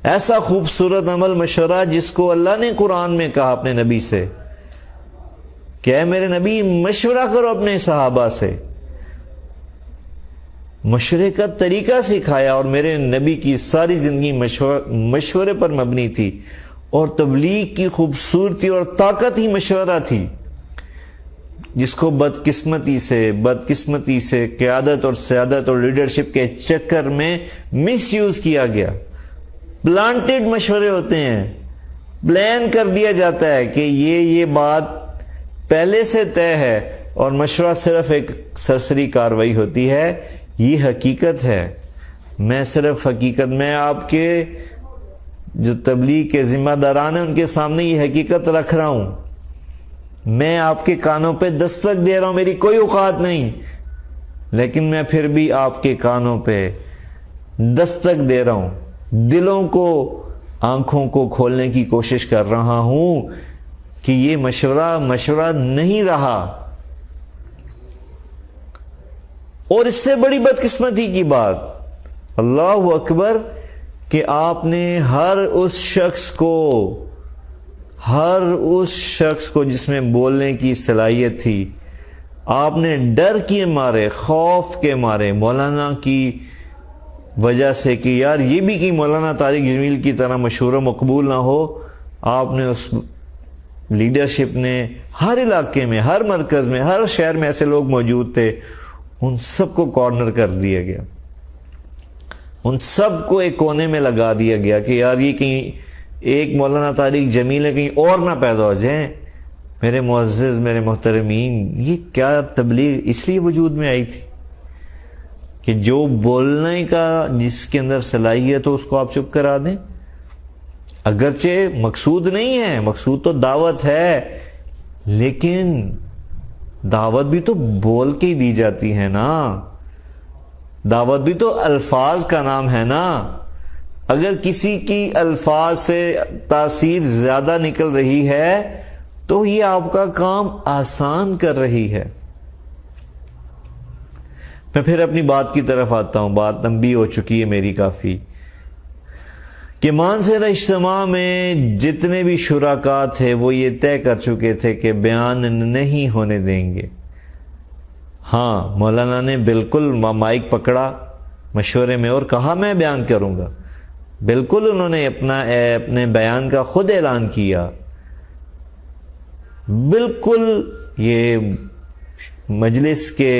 ایسا خوبصورت عمل مشورہ جس کو اللہ نے قرآن میں کہا اپنے نبی سے کہ اے میرے نبی مشورہ کرو اپنے صحابہ سے. مشورے کا طریقہ سکھایا، اور میرے نبی کی ساری زندگی مشورے پر مبنی تھی، اور تبلیغ کی خوبصورتی اور طاقت ہی مشورہ تھی، جس کو بدقسمتی سے قیادت اور سیادت اور لیڈرشپ کے چکر میں مس یوز کیا گیا. پلانٹڈ مشورے ہوتے ہیں، پلان کر دیا جاتا ہے کہ یہ بات پہلے سے طے ہے، اور مشورہ صرف ایک سرسری کاروائی ہوتی ہے. یہ حقیقت ہے. میں آپ کے جو تبلیغ کے ذمہ داران ہیں ان کے سامنے یہ حقیقت رکھ رہا ہوں. میں آپ کے کانوں پہ دستک دے رہا ہوں، میری کوئی اوقات نہیں، لیکن میں پھر بھی آپ کے کانوں پہ دستک دے رہا ہوں، دلوں کو، آنکھوں کو کھولنے کی کوشش کر رہا ہوں کہ یہ مشورہ نہیں رہا. اور اس سے بڑی بدقسمتی کی بات، اللہ اکبر، کہ آپ نے ہر اس شخص کو جس میں بولنے کی صلاحیت تھی، آپ نے ڈر کے مارے، خوف کے مارے، مولانا کی وجہ سے کہ یار یہ بھی کہ مولانا طارق جمیل کی طرح مشہور و مقبول نہ ہو، آپ نے اس لیڈرشپ نے ہر علاقے میں، ہر مرکز میں، ہر شہر میں ایسے لوگ موجود تھے، ان سب کو کارنر کر دیا گیا، ان سب کو ایک کونے میں لگا دیا گیا کہ یار یہ کہیں ایک مولانا طارق جمیل ہے، کہیں اور نہ پیدا ہو جائیں. میرے معزز، میرے محترمین، یہ کیا تبلیغ اس لیے وجود میں آئی تھی کہ جو بولنے کا جس کے اندر صلاحیت ہو اس کو آپ چپ کرا دیں. اگرچہ مقصود نہیں ہے، مقصود تو دعوت ہے، لیکن دعوت بھی تو بول کے ہی دی جاتی ہے نا، دعوت بھی تو الفاظ کا نام ہے نا. اگر کسی کی الفاظ سے تاثیر زیادہ نکل رہی ہے تو یہ آپ کا کام آسان کر رہی ہے. میں پھر اپنی بات کی طرف آتا ہوں. بات لمبی ہو چکی ہے میری کافی، کہ مانسہرہ اجتماع میں جتنے بھی شرکاء تھے وہ یہ طے کر چکے تھے کہ بیان نہیں ہونے دیں گے. ہاں، مولانا نے بالکل مائک پکڑا مشورے میں اور کہا میں بیان کروں گا. بالکل انہوں نے اپنے بیان کا خود اعلان کیا. بالکل یہ مجلس کے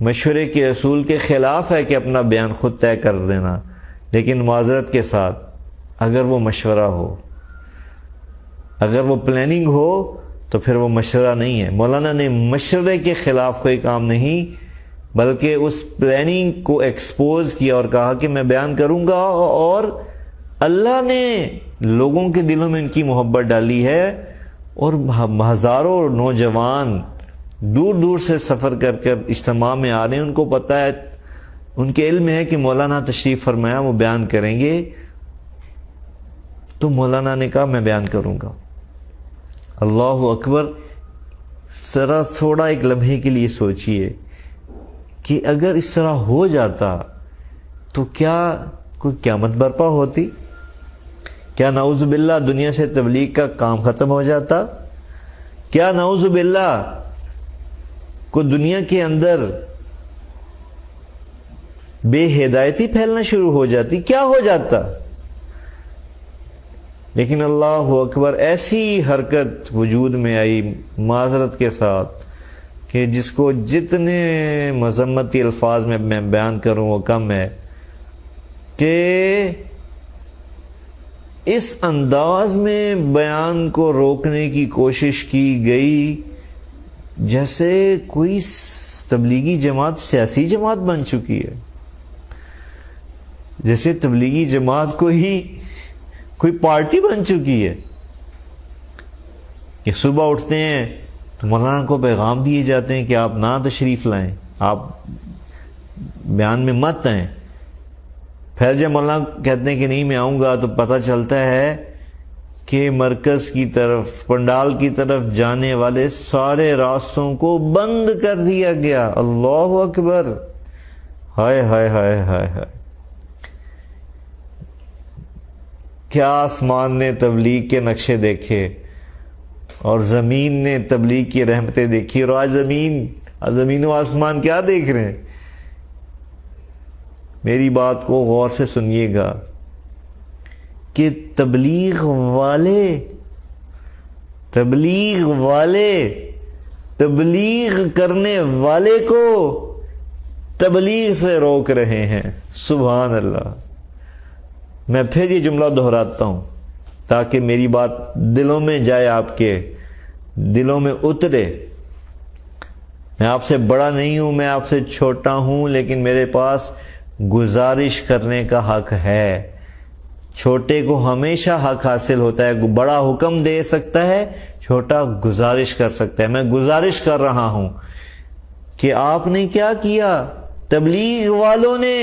مشورے کے اصول کے خلاف ہے کہ اپنا بیان خود طے کر دینا، لیکن معذرت کے ساتھ اگر وہ مشورہ ہو، اگر وہ پلاننگ ہو تو پھر وہ مشورہ نہیں ہے. مولانا نے مشورے کے خلاف کوئی کام نہیں بلکہ اس پلاننگ کو ایکسپوز کیا اور کہا کہ میں بیان کروں گا، اور اللہ نے لوگوں کے دلوں میں ان کی محبت ڈالی ہے، اور ہزاروں نوجوان دور دور سے سفر کر کر اجتماع میں آ رہے ہیں. ان کو پتہ ہے، ان کے علم ہے کہ مولانا تشریف فرمایا وہ بیان کریں گے، تو مولانا نے کہا میں بیان کروں گا. اللہ اکبر. ذرا تھوڑا ایک لمحے کے لیے سوچئے کہ اگر اس طرح ہو جاتا تو کیا کوئی قیامت برپا ہوتی؟ کیا نعوذ باللہ دنیا سے تبلیغ کا کام ختم ہو جاتا؟ کیا نعوذ باللہ کو دنیا کے اندر بے ہدایتی پھیلنا شروع ہو جاتی؟ کیا ہو جاتا؟ لیکن اللہ اکبر، ایسی حرکت وجود میں آئی معذرت کے ساتھ کہ جس کو جتنے مذمتی الفاظ میں بیان کروں وہ کم ہے، کہ اس انداز میں بیان کو روکنے کی کوشش کی گئی جیسے کوئی تبلیغی جماعت سیاسی جماعت بن چکی ہے، جیسے تبلیغی جماعت کو ہی کوئی پارٹی بن چکی ہے کہ صبح اٹھتے ہیں تو مولانا کو پیغام دیے جاتے ہیں کہ آپ نہ تشریف لائیں، آپ بیان میں مت آئیں. پھر جب مولانا کہتے ہیں کہ نہیں میں آؤں گا تو پتہ چلتا ہے کہ مرکز کی طرف، پنڈال کی طرف جانے والے سارے راستوں کو بند کر دیا گیا. اللہ اکبر. ہائے ہائے ہائے ہائے ہائے. کیا آسمان نے تبلیغ کے نقشے دیکھے اور زمین نے تبلیغ کی رحمتیں دیکھی، اور آج زمین و آسمان کیا دیکھ رہے ہیں؟ میری بات کو غور سے سنیے گا کہ تبلیغ کرنے والے کو تبلیغ سے روک رہے ہیں۔ سبحان اللہ۔ میں پھر یہ جملہ دہراتا ہوں تاکہ میری بات دلوں میں جائے، آپ کے دلوں میں اترے۔ میں آپ سے بڑا نہیں ہوں، میں آپ سے چھوٹا ہوں، لیکن میرے پاس گزارش کرنے کا حق ہے۔ چھوٹے کو ہمیشہ حق حاصل ہوتا ہے، بڑا حکم دے سکتا ہے، چھوٹا گزارش کر سکتا ہے۔ میں گزارش کر رہا ہوں کہ آپ نے کیا کیا؟ تبلیغ والوں نے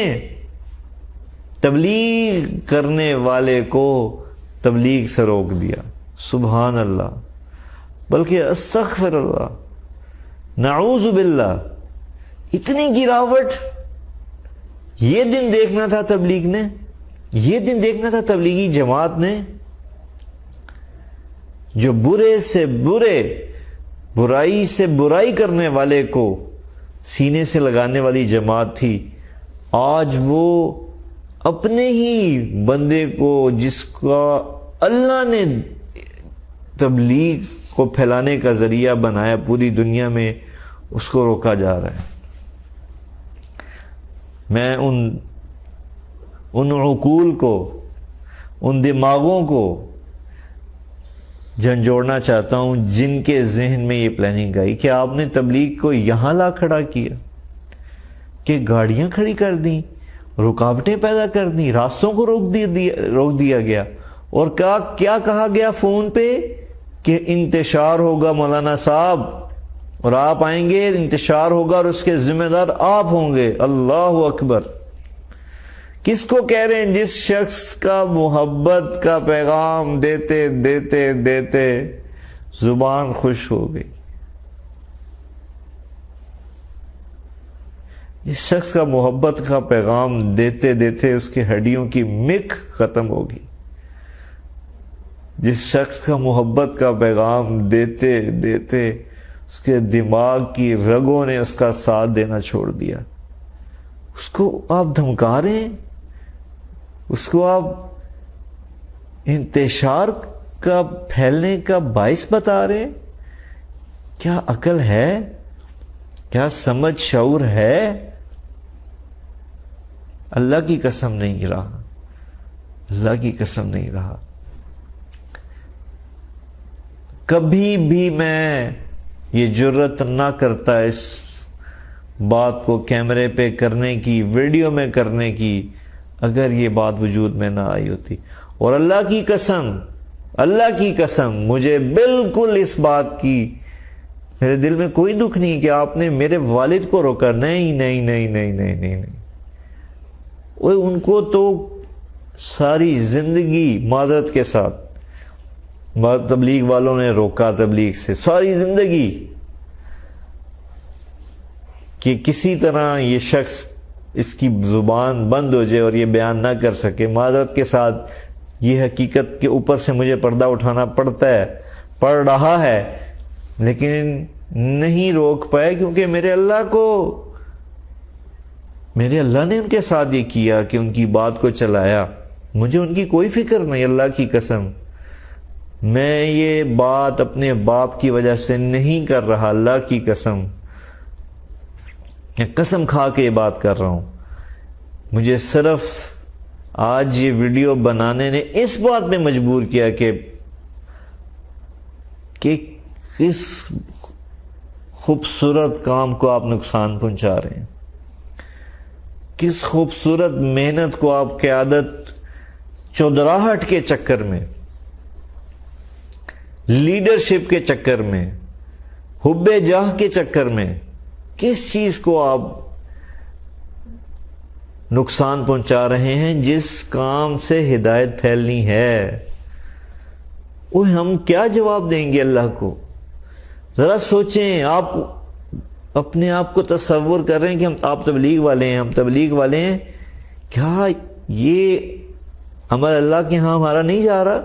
تبلیغ کرنے والے کو تبلیغ سے روک دیا۔ سبحان اللہ، بلکہ استغفر اللہ، نعوذ باللہ۔ اتنی گراوٹ یہ دن دیکھنا تھا تبلیغ نے، یہ دن دیکھنا تھا تبلیغی جماعت نے، جو برے سے برے، برائی سے برائی کرنے والے کو سینے سے لگانے والی جماعت تھی۔ آج وہ اپنے ہی بندے کو، جس کا اللہ نے تبلیغ کو پھیلانے کا ذریعہ بنایا پوری دنیا میں، اس کو روکا جا رہا ہے۔ میں ان عقول کو، ان دماغوں کو جھنجھوڑنا چاہتا ہوں جن کے ذہن میں یہ پلاننگ آئی کہ آپ نے تبلیغ کو یہاں لا کھڑا کیا، کہ گاڑیاں کھڑی کر دیں، رکاوٹیں پیدا کر دیں، راستوں کو روک دیا گیا، اور کیا کہا گیا فون پہ کہ انتشار ہوگا مولانا صاحب، اور آپ آئیں گے، انتشار ہوگا، اور اس کے ذمہ دار آپ ہوں گے۔ اللہ اکبر۔ کس کو کہہ رہے ہیں؟ جس شخص کا محبت کا پیغام دیتے دیتے دیتے زبان خوش ہو گئی، جس شخص کا محبت کا پیغام دیتے دیتے اس کی ہڈیوں کی مک ختم ہوگی، جس شخص کا محبت کا پیغام دیتے دیتے اس کے دماغ کی رگوں نے اس کا ساتھ دینا چھوڑ دیا، اس کو آپ دھمکا رہے ہیں، اس کو آپ انتشار کا پھیلنے کا باعث بتا رہے ہیں۔ کیا عقل ہے؟ کیا سمجھ شعور ہے؟ اللہ کی قسم نہیں رہا، اللہ کی قسم نہیں رہا۔ کبھی بھی میں یہ جرت نہ کرتا اس بات کو کیمرے پہ کرنے کی، ویڈیو میں کرنے کی، اگر یہ بات وجود میں نہ آئی ہوتی۔ اور اللہ کی قسم مجھے بالکل اس بات کی، میرے دل میں کوئی دکھ نہیں کہ آپ نے میرے والد کو روکا۔ نہیں نہیں نہیں نہیں نہیں نہیں نہیں، ان کو تو ساری زندگی معذرت کے ساتھ تبلیغ والوں نے روکا، تبلیغ سے ساری زندگی، کہ کسی طرح یہ شخص، اس کی زبان بند ہو جائے اور یہ بیان نہ کر سکے۔ معذرت کے ساتھ یہ حقیقت کے اوپر سے مجھے پردہ اٹھانا پڑ رہا ہے، لیکن نہیں روک پائے، کیونکہ میرے اللہ نے ان کے ساتھ یہ کیا کہ ان کی بات کو چلایا۔ مجھے ان کی کوئی فکر نہیں، اللہ کی قسم۔ میں یہ بات اپنے باپ کی وجہ سے نہیں کر رہا، اللہ کی قسم، میں قسم کھا کے یہ بات کر رہا ہوں۔ مجھے صرف آج یہ ویڈیو بنانے نے اس بات میں مجبور کیا کہ کس خوبصورت کام کو آپ نقصان پہنچا رہے ہیں، کس خوبصورت محنت کو آپ قیادت چودراہٹ کے چکر میں، لیڈرشپ کے چکر میں، حب جاہ کے چکر میں، کس چیز کو آپ نقصان پہنچا رہے ہیں جس کام سے ہدایت پھیلنی ہے۔ ہم کیا جواب دیں گے اللہ کو؟ ذرا سوچیں، آپ اپنے آپ کو تصور کر رہے ہیں کہ آپ تبلیغ والے ہیں، ہم تبلیغ والے ہیں، کیا یہ عمل اللہ کے ہاں ہمارا نہیں جا رہا؟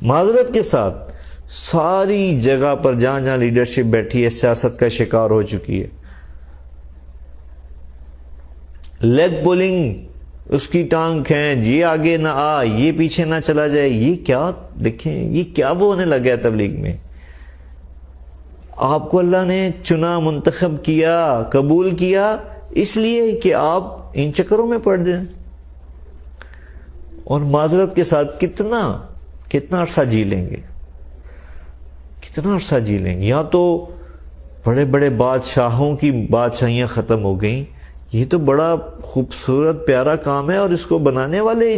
معذرت کے ساتھ ساری جگہ پر جہاں جہاں لیڈرشپ بیٹھی ہے سیاست کا شکار ہو چکی ہے. لیگ پولنگ اس کی ٹانگ کھینچ، یہ آگے نہ آ، یہ پیچھے نہ چلا جائے. یہ کیا دیکھیں، یہ کیا وہ ہونے لگا ہے تبلیغ میں. آپ کو اللہ نے چنا، منتخب کیا، قبول کیا اس لیے کہ آپ ان چکروں میں پڑ جائیں. اور معذرت کے ساتھ کتنا عرصہ جی لیں گے، کتنا عرصہ جی لیں گے. یہاں تو بڑے بڑے بادشاہوں کی بادشاہیاں ختم ہو گئیں. یہ تو بڑا خوبصورت پیارا کام ہے، اور اس کو بنانے والے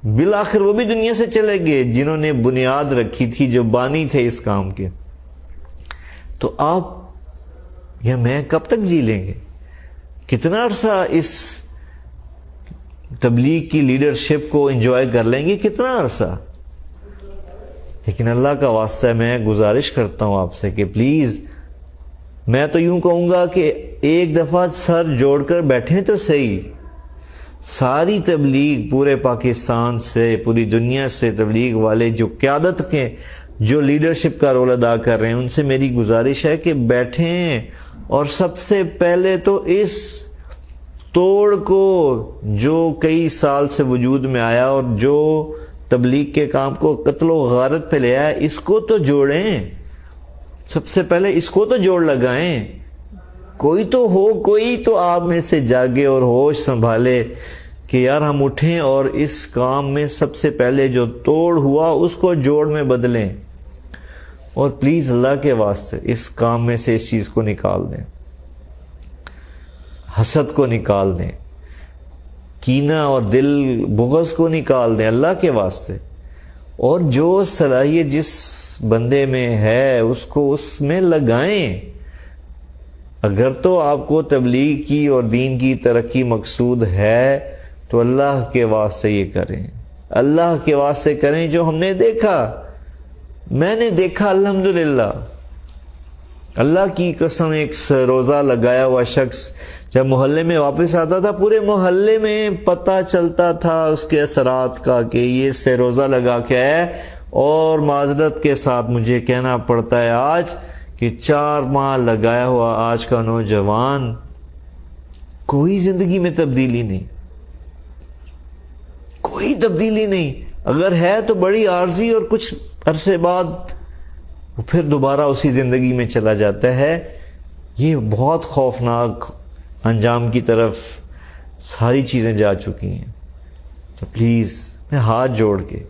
بالآخر وہ بھی دنیا سے چلے گئے جنہوں نے بنیاد رکھی تھی، جو بانی تھے اس کام کے. تو آپ یا میں کب تک جی لیں گے؟ کتنا عرصہ اس تبلیغ کی لیڈرشپ کو انجوائے کر لیں گے؟ کتنا عرصہ؟ لیکن اللہ کا واسطہ ہے، میں گزارش کرتا ہوں آپ سے کہ پلیز، میں تو یوں کہوں گا کہ ایک دفعہ سر جوڑ کر بیٹھیں تو صحیح. ساری تبلیغ پورے پاکستان سے، پوری دنیا سے تبلیغ والے جو قیادت کے، جو لیڈرشپ کا رول ادا کر رہے ہیں، ان سے میری گزارش ہے کہ بیٹھیں اور سب سے پہلے تو اس توڑ کو جو کئی سال سے وجود میں آیا اور جو تبلیغ کے کام کو قتل و غارت پہ لے آیا، اس کو تو جوڑیں. سب سے پہلے اس کو تو جوڑ لگائیں. کوئی تو ہو، کوئی تو آپ میں سے جاگے اور ہوش سنبھالے کہ یار ہم اٹھیں اور اس کام میں سب سے پہلے جو توڑ ہوا اس کو جوڑ میں بدلیں. اور پلیز اللہ کے واسطے اس کام میں سے اس چیز کو نکال دیں، حسد کو نکال دیں، کینہ اور دل بغض کو نکال دیں اللہ کے واسطے. اور جو صلاحیت جس بندے میں ہے اس کو اس میں لگائیں. اگر تو آپ کو تبلیغ کی اور دین کی ترقی مقصود ہے تو اللہ کے واسطے یہ کریں، اللہ کے واسطے کریں. جو ہم نے دیکھا، میں نے دیکھا الحمدللہ، اللہ کی قسم، ایک روزہ لگایا ہوا شخص جب محلے میں واپس آتا تھا، پورے محلے میں پتہ چلتا تھا اس کے اثرات کا کہ یہ سے روزہ لگا کے ہے. اور معذرت کے ساتھ مجھے کہنا پڑتا ہے آج کہ 4 ماہ لگایا ہوا آج کا نوجوان، کوئی زندگی میں تبدیلی نہیں، کوئی تبدیلی نہیں. اگر ہے تو بڑی عارضی، اور کچھ عرصے بعد وہ پھر دوبارہ اسی زندگی میں چلا جاتا ہے. یہ بہت خوفناک انجام کی طرف ساری چیزیں جا چکی ہیں. تو پلیز میں ہاتھ جوڑ کے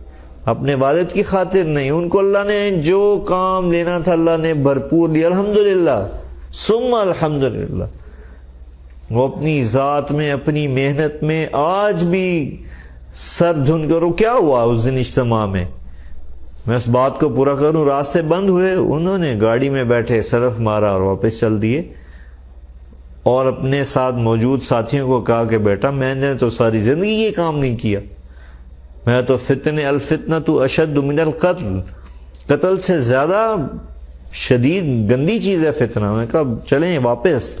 اپنے والد کی خاطر نہیں، ان کو اللہ نے جو کام لینا تھا اللہ نے بھرپور لیا الحمدللہ ثم الحمدللہ. وہ اپنی ذات میں، اپنی محنت میں آج بھی سر دھن کرو. کیا ہوا اس دن اجتماع میں؟ میں اس بات کو پورا کروں، راستے بند ہوئے، انہوں نے گاڑی میں بیٹھے صرف مارا اور واپس چل دیے. اور اپنے ساتھ موجود ساتھیوں کو کہا کہ بیٹا میں نے تو ساری زندگی یہ کام نہیں کیا، میں تو الفتنۃ اشد من القتل، قتل سے زیادہ شدید گندی چیز ہے فتنہ. میں کہا چلیں واپس.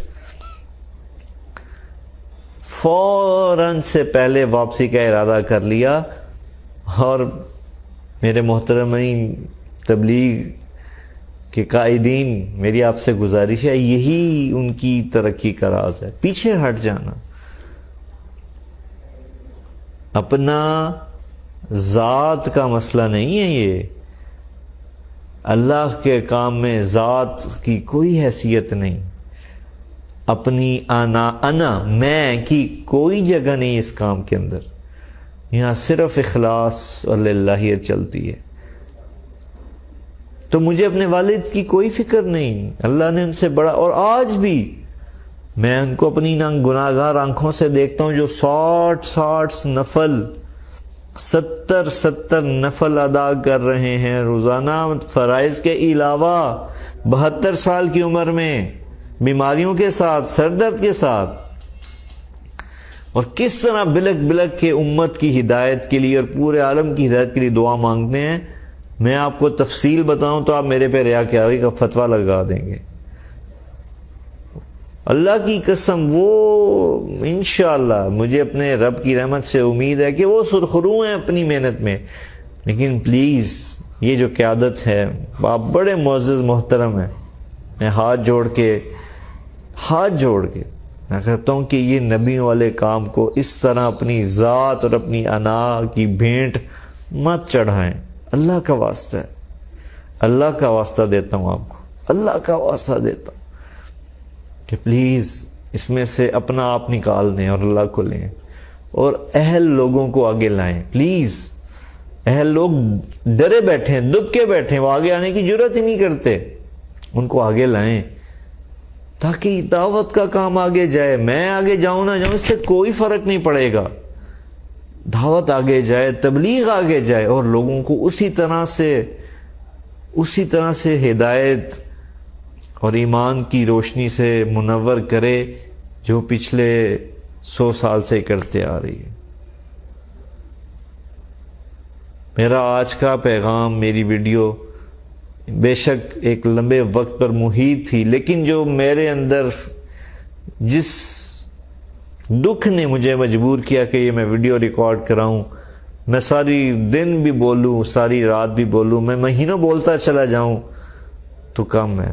فوراً سے پہلے واپسی کا ارادہ کر لیا. اور میرے محترمین تبلیغ کے قائدین، میری آپ سے گزارش ہے، یہی ان کی ترقی کا راز ہے، پیچھے ہٹ جانا. اپنا ذات کا مسئلہ نہیں ہے یہ، اللہ کے کام میں ذات کی کوئی حیثیت نہیں. اپنی انا میں کی کوئی جگہ نہیں اس کام کے اندر. یہاں صرف اخلاص اور للہیت چلتی ہے. تو مجھے اپنے والد کی کوئی فکر نہیں، اللہ نے ان سے بڑا، اور آج بھی میں ان کو اپنی گناہگار آنکھوں سے دیکھتا ہوں جو 60 نفل 70 نفل ادا کر رہے ہیں روزانہ فرائض کے علاوہ، 72 سال کی عمر میں، بیماریوں کے ساتھ، سر درد کے ساتھ. اور کس طرح بلک بلک کے امت کی ہدایت کے لیے اور پورے عالم کی ہدایت کے لیے دعا مانگتے ہیں. میں آپ کو تفصیل بتاؤں تو آپ میرے پہ ریاکاری کا فتویٰ لگا دیں گے. اللہ کی قسم وہ انشاءاللہ مجھے اپنے رب کی رحمت سے امید ہے کہ وہ سرخرو ہیں اپنی محنت میں. لیکن پلیز یہ جو قیادت ہے، آپ بڑے معزز محترم ہیں، میں ہاتھ جوڑ کے میں کہتا ہوں کہ یہ نبیوں والے کام کو اس طرح اپنی ذات اور اپنی انا کی بھینٹ مت چڑھائیں۔ اللہ کا واسطہ ہے، اللہ کا واسطہ دیتا ہوں آپ کو، اللہ کا واسطہ دیتا ہوں کہ پلیز اس میں سے اپنا آپ نکال دیں اور اللہ کو لیں، اور اہل لوگوں کو آگے لائیں۔ پلیز، اہل لوگ ڈرے بیٹھے ہیں، دب کے بیٹھے ہیں، وہ آگے آنے کی جرات ہی نہیں کرتے، ان کو آگے لائیں تاکہ دعوت کا کام آگے جائے۔ میں آگے جاؤں نہ جاؤں اس سے کوئی فرق نہیں پڑے گا، دعوت آگے جائے، تبلیغ آگے جائے، اور لوگوں کو اسی طرح سے ہدایت اور ایمان کی روشنی سے منور کرے جو پچھلے 100 سال سے کرتے آ رہی ہے۔ میرا آج کا پیغام، میری ویڈیو بے شک ایک لمبے وقت پر محیط تھی، لیکن جو میرے اندر جس دکھ نے مجھے مجبور کیا کہ یہ میں ویڈیو ریکارڈ کراؤں، میں ساری دن بھی بولوں، ساری رات بھی بولوں، میں مہینوں بولتا چلا جاؤں تو کم ہے۔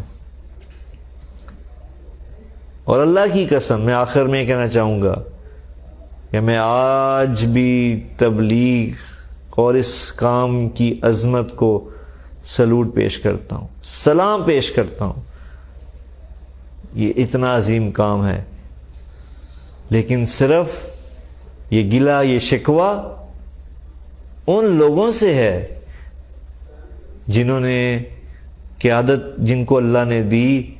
اور اللہ کی قسم میں آخر میں کہنا چاہوں گا کہ میں آج بھی تبلیغ اور اس کام کی عظمت کو سلوٹ پیش کرتا ہوں، سلام پیش کرتا ہوں۔ یہ اتنا عظیم کام ہے، لیکن صرف یہ گلہ، یہ شکوہ ان لوگوں سے ہے جنہوں نے قیادت، جن کو اللہ نے دی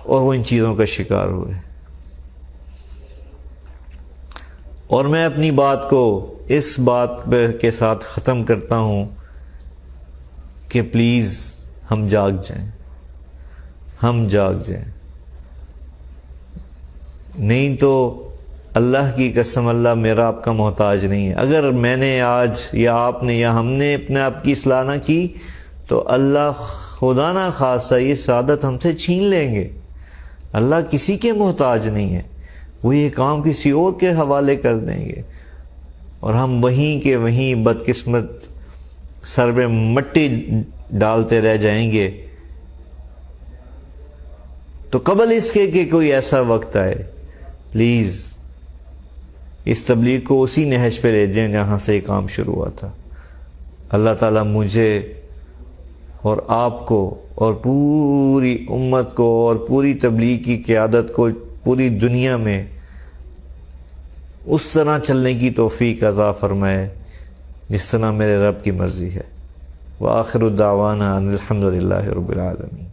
اور وہ ان چیزوں کا شکار ہوئے۔ اور میں اپنی بات کو اس بات کے ساتھ ختم کرتا ہوں کہ پلیز ہم جاگ جائیں، نہیں تو اللہ کی قسم اللہ میرا آپ کا محتاج نہیں ہے۔ اگر میں نے آج یا آپ نے یا ہم نے اپنے آپ کی اصلاح نہ کی تو اللہ خدا نہ خواستہ یہ سعادت ہم سے چھین لیں گے۔ اللہ کسی کے محتاج نہیں ہے، وہ یہ کام کسی اور کے حوالے کر دیں گے، اور ہم وہیں کے وہیں بدقسمت سر میں مٹی ڈالتے رہ جائیں گے۔ تو قبل اس کے کہ کوئی ایسا وقت آئے، پلیز اس تبلیغ کو اسی نہج پہ لے جائیں جہاں سے یہ کام شروع ہوا تھا۔ اللہ تعالیٰ مجھے اور آپ کو اور پوری امت کو اور پوری تبلیغ کی قیادت کو پوری دنیا میں اس طرح چلنے کی توفیق عطا فرمائے جس طرح میرے رب کی مرضی ہے۔ وآخر دعوانا ان الحمد للہ رب العالمین۔